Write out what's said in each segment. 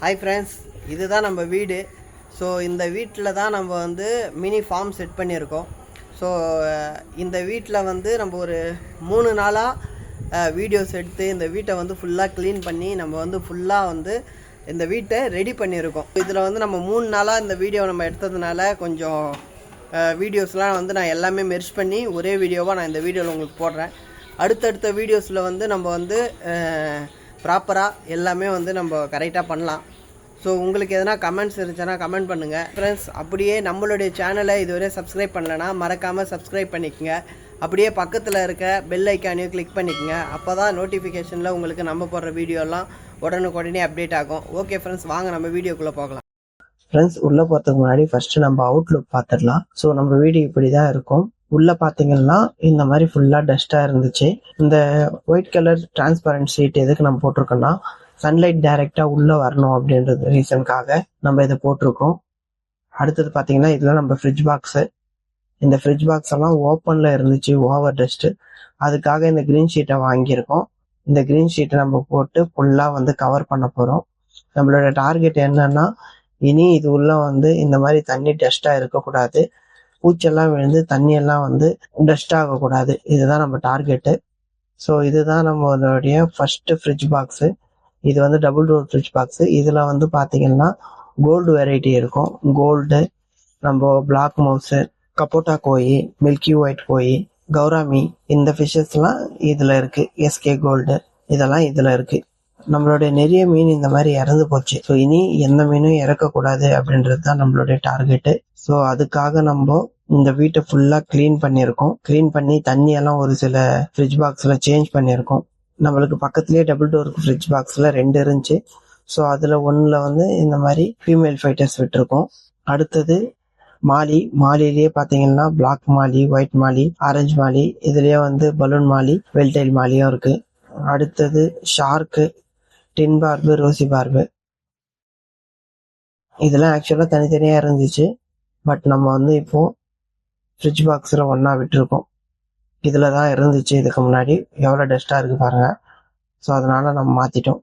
Hi friends, இதுதான் நம்ம வீடு. ஸோ இந்த வீட்டில் தான் நம்ம வந்து மினி ஃபார்ம் செட் பண்ணியிருக்கோம். ஸோ இந்த வீட்டில் வந்து நம்ம ஒரு 3 நாளாக வீடியோஸ் எடுத்து இந்த வீட்டை வந்து ஃபுல்லாக க்ளீன் பண்ணி நம்ம வந்து ஃபுல்லாக வந்து இந்த வீட்டை ரெடி பண்ணியிருக்கோம். இதில் வந்து நம்ம 3 நாளாக இந்த வீடியோ நம்ம எடுத்ததுனால கொஞ்சம் வீடியோஸ்லாம் வந்து நான் எல்லாமே மெர்ஜ் பண்ணி ஒரே வீடியோவாக நான் இந்த வீடியோவில் உங்களுக்கு போடுறேன். அடுத்தடுத்த வீடியோஸில் வந்து நம்ம வந்து ப்ராப்பராக எல்லாமே வந்து நம்ம கரெக்டாக பண்ணலாம். ஸோ உங்களுக்கு எதனா கமெண்ட்ஸ் இருந்துச்சுன்னா கமெண்ட் பண்ணுங்கள் ஃப்ரெண்ட்ஸ். அப்படியே நம்மளுடைய சேனலை இதுவரை சப்ஸ்கிரைப் பண்ணலைன்னா மறக்காமல் சப்ஸ்கிரைப் பண்ணிக்கோங்க. அப்படியே பக்கத்தில் இருக்க பெல் ஐக்கானையும் கிளிக் பண்ணிக்கோங்க. அப்போ தான் நோட்டிஃபிகேஷனில் உங்களுக்கு நம்ம போடுற வீடியோலாம் உடனுக்குடனே அப்டேட் ஆகும். ஓகே ஃப்ரெண்ட்ஸ், வாங்க நம்ம வீடியோக்குள்ளே போகலாம். ஃப்ரெண்ட்ஸ், உள்ளே போகிறதுக்கு முன்னாடி ஃபஸ்ட்டு நம்ம அவுட்லுக் பார்த்துடலாம். ஸோ நம்ம வீடியோ இப்படி தான் இருக்கும். உள்ளே பார்த்தீங்கன்னா இந்த மாதிரி ஃபுல்லாக டஸ்ட்டாக இருந்துச்சு. இந்த ஒயிட் கலர் டிரான்ஸ்பரண்ட் ஷீட் எதுக்கு நம்ம போட்டிருக்கோம்னா சன்லைட் டைரெக்டாக உள்ளே வரணும் அப்படின்றது ரீசனுக்காக நம்ம இதை போட்டிருக்கோம். அடுத்தது பார்த்தீங்கன்னா இதில் நம்ம ஃப்ரிட்ஜ் பாக்ஸு, இந்த ஃப்ரிட்ஜ் பாக்ஸ் எல்லாம் ஓப்பனில் இருந்துச்சு, ஓவர் டஸ்ட்டு. அதுக்காக இந்த க்ரீன் ஷீட்டை வாங்கியிருக்கோம். இந்த க்ரீன் ஷீட்டை நம்ம போட்டு ஃபுல்லாக வந்து கவர் பண்ண போகிறோம். நம்மளோட டார்கெட் என்னன்னா, இனி இது உள்ள வந்து இந்த மாதிரி தண்ணி டஸ்ட்டாக இருக்கக்கூடாது, பூச்செல்லாம் விழுந்து தண்ணியெல்லாம் வந்து டஸ்ட் ஆகக்கூடாது. இதுதான் நம்ம டார்கெட்டு. ஸோ இதுதான் நம்மளுடைய ஃபஸ்ட்டு ஃப்ரிட்ஜ் பாக்ஸு. இது வந்து டபுள் டோர் ஃப்ரிட்ஜ் பாக்ஸு. இதில் வந்து பார்த்தீங்கன்னா கோல்டு வெரைட்டி இருக்கும். கோல்டு, நம்ம பிளாக் மவுஸு, கப்போட்டா koi, milky white koi, gourami, இந்த ஃபிஷ்ஷஸ்லாம் இதில் இருக்குது. எஸ்கே கோல்டு இதெல்லாம் இதில் இருக்குது. நம்மளுடைய நிறைய மீன் இந்த மாதிரி இறந்து போச்சு. ஸோ இனி எந்த மீனும் இறக்கக்கூடாது அப்படின்றது தான் நம்மளுடைய டார்கெட்டு. ஸோ அதுக்காக நம்ம இந்த வீட்டை ஃபுல்லாக க்ளீன் பண்ணியிருக்கோம். க்ளீன் பண்ணி தண்ணியெல்லாம் ஒரு சில ஃப்ரிட்ஜ் பாக்ஸில் சேஞ்ச் பண்ணியிருக்கோம். நம்மளுக்கு பக்கத்துலேயே டபுள் டோர் ஃப்ரிட்ஜ் பாக்ஸில் 2 இருந்துச்சு. ஸோ அதில் ஒன்றில் வந்து இந்த மாதிரி ஃபீமேல் ஃபைட்டர்ஸ் விட்டுருக்கோம். அடுத்தது மாலிலேயே பார்த்தீங்கன்னா பிளாக் மாலி, ஒயிட் மாலி, ஆரஞ்சு மாலி, இதுலேயே வந்து பலூன் மாலி, வெல்டைல் மாலியும் இருக்குது. அடுத்தது ஷார்க்கு, டின் பார்பு, ரோசி பார்பு. இதெல்லாம் ஆக்சுவலாக தனித்தனியாக இருந்துச்சு. பட் நம்ம வந்து இப்போது ஃப்ரிட்ஜ் பாக்ஸில் ஒன்றா விட்டுருக்கோம். இதில் தான் இருந்துச்சு இதுக்கு முன்னாடி. எவ்வளோ டஸ்ட்டாக இருக்குது பாருங்கள். ஸோ அதனால் நம்ம மாற்றிட்டோம்.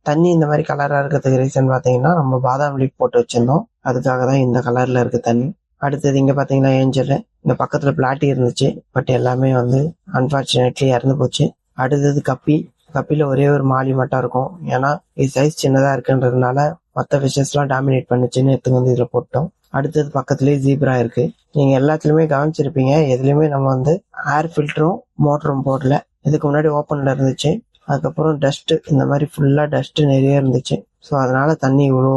தண்ணி இந்த மாதிரி கலராக இருக்கிறதுக்கு ரீசன் பார்த்தீங்கன்னா நம்ம பாதாம் லீப் போட்டு வச்சுருந்தோம். அதுக்காக தான் இந்த கலரில் இருக்குது தண்ணி. அடுத்தது இங்கே பார்த்தீங்கன்னா ஏஞ்சல். இந்த பக்கத்தில் பிளாட்டி இருந்துச்சு, பட் எல்லாமே வந்து அன்ஃபார்ச்சுனேட்லி இறந்து போச்சு. அடுத்தது கப்பியில் ஒரே ஒரு மாலி மட்டும் இருக்கும். ஏன்னா இது சைஸ் சின்னதாக இருக்குன்றதுனால மற்ற ஃபிஷஸ்லாம் டாமினேட் பண்ணுச்சுன்னு எடுத்து வந்து இதில் போட்டோம். அடுத்தது பக்கத்துலேயே ஜீப்ரா இருக்குது. நீங்கள் எல்லாத்துலேயுமே கவனிச்சிருப்பீங்க, எதுலேயுமே நம்ம வந்து ஏர் ஃபில்டரும் மோட்டரும் போடல. இதுக்கு முன்னாடி ஓப்பனில் இருந்துச்சு. அதுக்கப்புறம் டஸ்ட்டு, இந்த மாதிரி ஃபுல்லாக டஸ்ட்டு நிறைய இருந்துச்சு. ஸோ அதனால் தண்ணி இவ்வளோ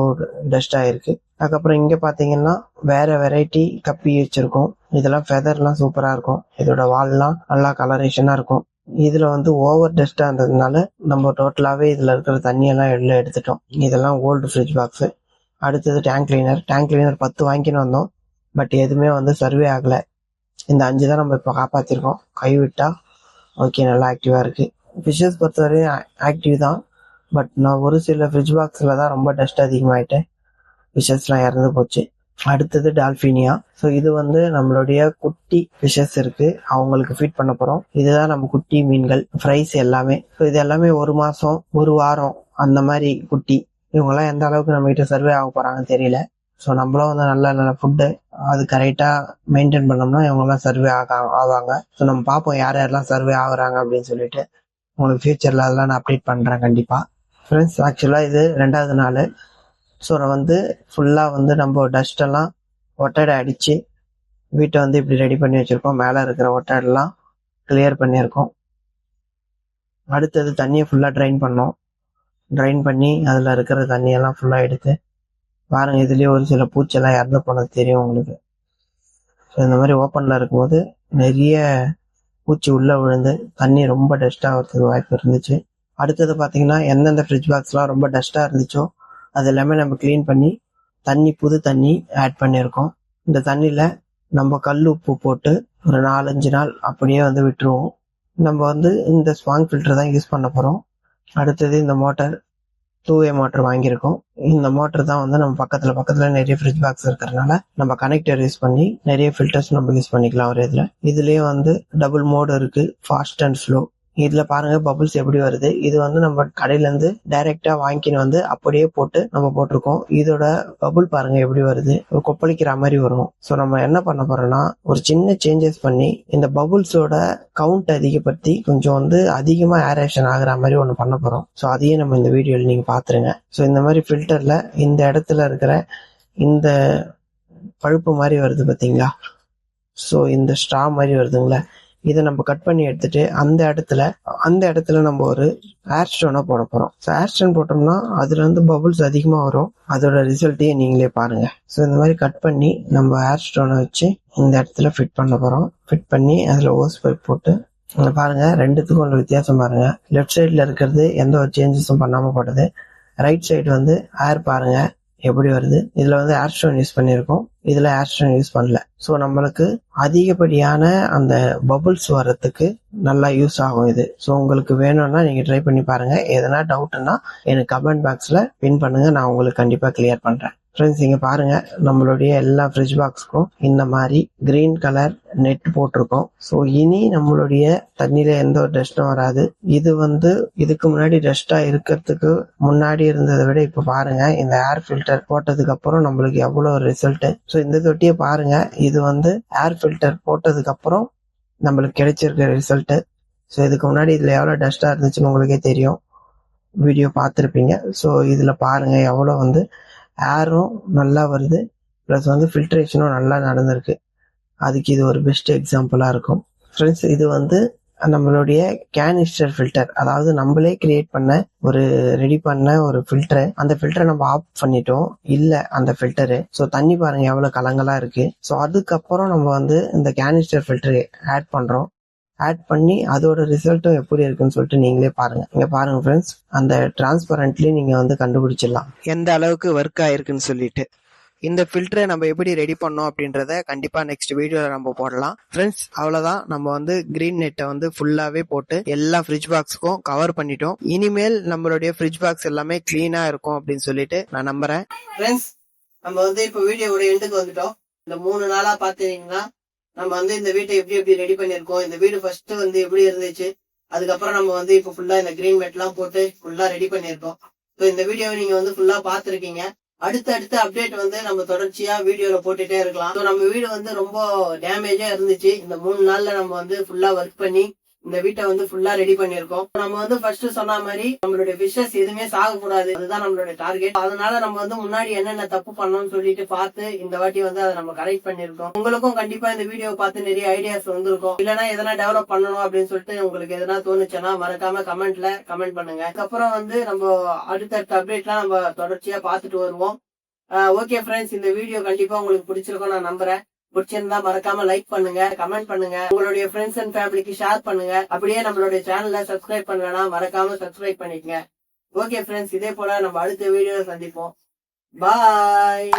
டஸ்ட் ஆகிருக்கு. அதுக்கப்புறம் இங்கே பார்த்தீங்கன்னா வேறு வெரைட்டி கப்பி வச்சுருக்கோம். இதெல்லாம் ஃபெதர்லாம் சூப்பராக இருக்கும். இதோட வால்லாம் நல்லா கலரேஷனாக இருக்கும். இதில் வந்து ஓவர் டஸ்ட்டாக இருந்ததுனால நம்ம டோட்டலாகவே இதில் இருக்கிற தண்ணியெல்லாம் வெளில எடுத்துட்டோம். இதெல்லாம் ஓல்டு ஃப்ரிட்ஜ் பாக்ஸு. அடுத்தது டேங்க் கிளீனர் 10 வாங்கின்னு வந்தோம். பட் எதுவுமே வந்து சர்வே ஆகலை. இந்த 5 தான் நம்ம இப்போ காப்பாற்றிருக்கோம். கைவிட்டா ஓகே, நல்லா ஆக்டிவாக இருக்குது. ஃபிஷ்ஷஸ் பொறுத்தவரையும் ஆக்டிவ் தான். பட் நான் ஒரு சில ஃப்ரிட்ஜ் பாக்ஸில் தான் ரொம்ப டஸ்ட் அதிகமாகிட்டு ஃபிஷ்ஷஸ்லாம் இறந்து போச்சு. அடுத்தது டால்ஃபினியா. ஸோ இது வந்து நம்மளுடைய குட்டி ஃபிஷஸ் இருக்கு, அவங்களுக்கு ஃபீட் பண்ண போகிறோம். இதுதான் நம்ம குட்டி மீன்கள், ஃப்ரைஸ் எல்லாமே. ஸோ இது எல்லாமே 1 மாதம் 1 வாரம் அந்த மாதிரி குட்டி. இவங்கெல்லாம் எந்த அளவுக்கு நம்மகிட்ட சர்வே ஆக போகிறாங்கன்னு தெரியல. ஸோ நம்மளும் வந்து நல்ல நல்ல ஃபுட்டு அது கரெக்டாக மெயின்டைன் பண்ணோம்னா இவங்கெல்லாம் சர்வே ஆவாங்க. ஸோ நம்ம பார்ப்போம் யார் யாரெல்லாம் சர்வே ஆகுறாங்க அப்படின்னு சொல்லிட்டு. உங்களுக்கு ஃபியூச்சரில் அதெல்லாம் நான் அப்டேட் பண்ணுறேன் கண்டிப்பாக. ஃப்ரெண்ட்ஸ், ஆக்சுவலாக இது 2வது நாள். ஸோ வந்து ஃபுல்லாக வந்து நம்ம டஸ்டெல்லாம் ஒட்டடை அடித்து வீட்டை வந்து இப்படி ரெடி பண்ணி வச்சுருக்கோம். மேலே இருக்கிற ஒட்டடெல்லாம் கிளியர் பண்ணியிருக்கோம். அடுத்தது தண்ணியை ஃபுல்லாக ட்ரைன் பண்ணி அதில் இருக்கிற தண்ணியெல்லாம் ஃபுல்லாக எடுத்து பாருங்கள். இதுலேயே ஒரு சில பூச்செல்லாம் இறந்து போனது தெரியும் உங்களுக்கு. ஸோ இந்த மாதிரி ஓப்பனில் இருக்கும்போது நிறைய பூச்சி உள்ளே விழுந்து தண்ணி ரொம்ப டஸ்ட் ஆகிறதுக்கு வாய்ப்பு இருந்துச்சு. அடுத்தது பார்த்தீங்கன்னா எந்தெந்த ஃப்ரிட்ஜ் பாக்ஸ்லாம் ரொம்ப டஸ்ட்டாக இருந்துச்சோ அது எல்லாமே நம்ம க்ளீன் பண்ணி புது தண்ணி ஆட் பண்ணியிருக்கோம். இந்த தண்ணியில் நம்ம கல் உப்பு போட்டு ஒரு 4-5 நாள் அப்படியே வந்து விட்டுருவோம். நம்ம வந்து இந்த ஸ்பாங் ஃபில்டர் தான் யூஸ் பண்ண போகிறோம். அடுத்தது இந்த மோட்டர் 2-வே மோட்டர் வாங்கியிருக்கோம். இந்த மோட்டர் தான் வந்து நம்ம பக்கத்தில் நிறைய ஃப்ரிட்ஜ் பாக்ஸ் இருக்கிறதுனால நம்ம கனெக்டர் யூஸ் பண்ணி நிறைய ஃபில்டர்ஸ் நம்ம யூஸ் பண்ணிக்கலாம் ஒரு இதில். இதுலேயே வந்து டபுள் மோடு இருக்குது, ஃபாஸ்ட் அண்ட் ஸ்லோ. இதுல பாருங்க பபுள்ஸ் எப்படி வருது. இது வந்து நம்ம கடையில இருந்து டைரக்டா வாங்கின்னு வந்து அப்படியே போட்டு நம்ம போட்டிருக்கோம். இதோட பபுள் பாருங்க எப்படி வருது, ஒரு கொப்பளிக்கிற மாதிரி வரும். ஸோ நம்ம என்ன பண்ண போறோம்னா ஒரு சின்ன சேஞ்சஸ் பண்ணி இந்த பபுள்ஸோட கவுண்ட் அதிகப்படுத்தி கொஞ்சம் வந்து அதிகமா ஏரேஷன் ஆகுற மாதிரி ஒன்று பண்ண போறோம். ஸோ அதையே நம்ம இந்த வீடியோல நீங்க பாத்துருங்க. ஸோ இந்த மாதிரி ஃபில்டர்ல இந்த இடத்துல இருக்கிற இந்த பழுப்பு மாதிரி வருது பாத்தீங்களா, ஸோ இந்த ஸ்ட்ரா மாதிரி வருதுங்களா, இதை நம்ம கட் பண்ணி எடுத்துட்டு அந்த இடத்துல நம்ம ஒரு ஏர் ஸ்டோனை போட போறோம். ஸோ ஏர் ஸ்டோன் போட்டோம்னா அதுல இருந்து பபுள்ஸ் அதிகமா வரும். அதோட ரிசல்ட்டையே நீங்களே பாருங்க. ஸோ இந்த மாதிரி கட் பண்ணி நம்ம ஏர் ஸ்டோனை வச்சு இந்த இடத்துல ஃபிட் பண்ண போறோம். ஃபிட் பண்ணி அதுல ஓஸ் பைப் போட்டு இங்க பாருங்க, ரெண்டுத்துக்கும் உள்ள வித்தியாசம் பாருங்க. லெஃப்ட் சைட்ல இருக்கிறது எந்த ஒரு சேஞ்சஸும் பண்ணாம போடுது. ரைட் சைடு வந்து ஏர் பாருங்க எப்படி வருது. இதுல வந்து ஏர் ஸ்டோன் யூஸ் பண்ணியிருக்கோம், இதுல ஏர் ஸ்டோன் யூஸ் பண்ணல. ஸோ நம்மளுக்கு அதிகப்படியான அந்த பபுள்ஸ் வர்றதுக்கு நல்லா யூஸ் ஆகும் இது. ஸோ உங்களுக்கு வேணும்னா நீங்க ட்ரை பண்ணி பாருங்க. எதனா டவுட்னா எனக்கு கமெண்ட் பாக்ஸ்ல பின் பண்ணுங்க, நான் உங்களுக்கு கண்டிப்பா கிளியர் பண்றேன். ஃப்ரெண்ட்ஸ் இங்க பாருங்க, நம்மளுடைய எல்லா ஃப்ரிட்ஜ் பாக்ஸ்க்கும் இந்த மாதிரி கிரீன் கலர் நெட் போட்டிருக்கோம். ஸோ இனி நம்மளுடைய தண்ணியில எந்த ஒரு டஸ்டும் வராது. இது வந்து இதுக்கு முன்னாடி டஸ்டா இருக்கிறதுக்கு முன்னாடி இருந்ததை விட இப்ப பாருங்க இந்த ஏர் ஃபில்டர் போட்டதுக்கு அப்புறம் நம்மளுக்கு எவ்வளவு ரிசல்ட். ஸோ இந்த தொட்டியை பாருங்க, இது வந்து ஏர் ஃபில்டர் போட்டதுக்கு அப்புறம் நம்மளுக்கு கிடைச்சிருக்க ரிசல்ட். ஸோ இதுக்கு முன்னாடி இதுல எவ்வளவு டஸ்டா இருந்துச்சுன்னு உங்களுக்கே தெரியும், வீடியோ பார்த்துருப்பீங்க. ஸோ இதுல பாருங்க எவ்வளவு வந்து ஏரும் நல்லா வருது, ப்ளஸ் வந்து ஃபில்ட்ரேஷனும் நல்லா நடந்திருக்கு. அதுக்கு இது ஒரு பெஸ்ட் எக்ஸாம்பிளா இருக்கும். ஃப்ரெண்ட்ஸ் இது வந்து நம்மளுடைய கேனிஸ்டர் ஃபில்டர், அதாவது நம்மளே கிரியேட் பண்ண ரெடி பண்ண ஒரு ஃபில்டர். அந்த ஃபில்டரை நம்ம ஆஃப் பண்ணிட்டோம், இல்ல அந்த ஃபில்டரு. ஸோ தண்ணி பாருங்க எவ்வளவு கலங்கலா இருக்கு. ஸோ அதுக்கப்புறம் நம்ம வந்து இந்த கேனிஸ்டர் ஃபில்டர் ஆட் பண்றோம். ஆட் பண்ணி அதோட ரிசல்ட்டும் எப்படி இருக்குன்னு சொல்லிட்டு நீங்களே பாருங்க. இங்க பாருங்க ஃப்ரெண்ட்ஸ், அந்த டிரான்ஸ்பரண்ட்லி நீங்க வந்து கண்டுபிடிச்சிடலாம் எந்த அளவுக்கு ஒர்க் ஆயிருக்குன்னு சொல்லிட்டு. இந்த ஃபில்டரை நம்ம எப்படி ரெடி பண்ணோம் அப்படின்றத கண்டிப்பா நெக்ஸ்ட் வீடியோல நம்ம போடலாம். ஃப்ரெண்ட்ஸ் அவ்வளவுதான், நம்ம வந்து கிரீன் நெட்டை வந்து ஃபுல்லாவே போட்டு எல்லா ஃப்ரிட்ஜ் பாக்ஸ்க்கும் கவர் பண்ணிட்டோம். இனிமேல் நம்மளுடைய ஃப்ரிட்ஜ் பாக்ஸ் எல்லாமே கிளீனா இருக்கும் அப்படின்னு சொல்லிட்டு நான் நம்புறேன். ஃப்ரெண்ட்ஸ் நம்ம வந்து இப்போ வீடியோட எண்டுக்கு வந்துட்டோம். இந்த 3 நாளா பாத்தீங்கன்னா நம்ம வந்து இந்த வீட்டை எப்படி ரெடி பண்ணிருக்கோம். இந்த வீடு ஃபர்ஸ்ட் வந்து எப்படி இருந்துச்சு, அதுக்கப்புறம் நம்ம வந்து இப்போ ஃபுல்லா இந்த கிரீன் மேட் எல்லாம் போட்டு ஃபுல்லா ரெடி பண்ணிருக்கோம். ஸோ இந்த வீடியோவை நீங்க வந்து ஃபுல்லா பாத்துருக்கீங்க. அடுத்த அப்டேட் வந்து நம்ம தொடர்ச்சியா வீடியோல போட்டுட்டே இருக்கலாம். நம்ம வீடு வந்து ரொம்ப டேமேஜா இருந்துச்சு. இந்த 3 நாள்ல நம்ம வந்து ஃபுல்லா ஒர்க் பண்ணி இந்த வீட்டை வந்து ஃபுல்லா ரெடி பண்ணிருக்கோம். நம்ம வந்து ஃபர்ஸ்ட் சொன்ன மாதிரி நம்மளுடைய ஃபிஷஸ் எதுவுமே சாகக்கூடாது, அதுதான் நம்மளுடைய டார்கெட். அதனால நம்ம வந்து முன்னாடி என்னென்ன தப்பு பண்ணோம்னு சொல்லிட்டு பார்த்து இந்த வாட்டி வந்து அதை நம்ம கரெக்ட் பண்ணிருக்கோம். உங்களுக்கும் கண்டிப்பா இந்த வீடியோவை பார்த்து நிறைய ஐடியாஸ் வந்திருக்கும். இல்லைன்னா எதனா டெவலப் பண்ணணும் அப்படின்னு சொல்லிட்டு உங்களுக்கு எதனா தோணுச்சுன்னா மறக்காம கமெண்ட்ல கமெண்ட் பண்ணுங்க. அதுக்கப்புறம் வந்து நம்ம அடுத்தடுத்த அப்டேட்லாம் நம்ம தொடர்ச்சியா பார்த்துட்டு வருவோம். ஓகே ஃப்ரெண்ட்ஸ், இந்த வீடியோ கண்டிப்பா உங்களுக்கு பிடிச்சிருக்கும் நான் நம்புறேன். பிடிச்சிருந்தா மறக்காம லைக் பண்ணுங்க, கமெண்ட் பண்ணுங்க, உங்களுடைய ஃப்ரெண்ட்ஸ் அண்ட் ஃபேமிலிக்கு ஷேர் பண்ணுங்க. அப்படியே நம்மளுடைய சேனலை சப்ஸ்கிரைப் பண்ணலனா மறக்காம சப்ஸ்கிரைப் பண்ணிக்கங்க. ஓகே ஃப்ரெண்ட்ஸ், இதே போல நம்ம அடுத்த வீடியோல சந்திப்போம். பாய்.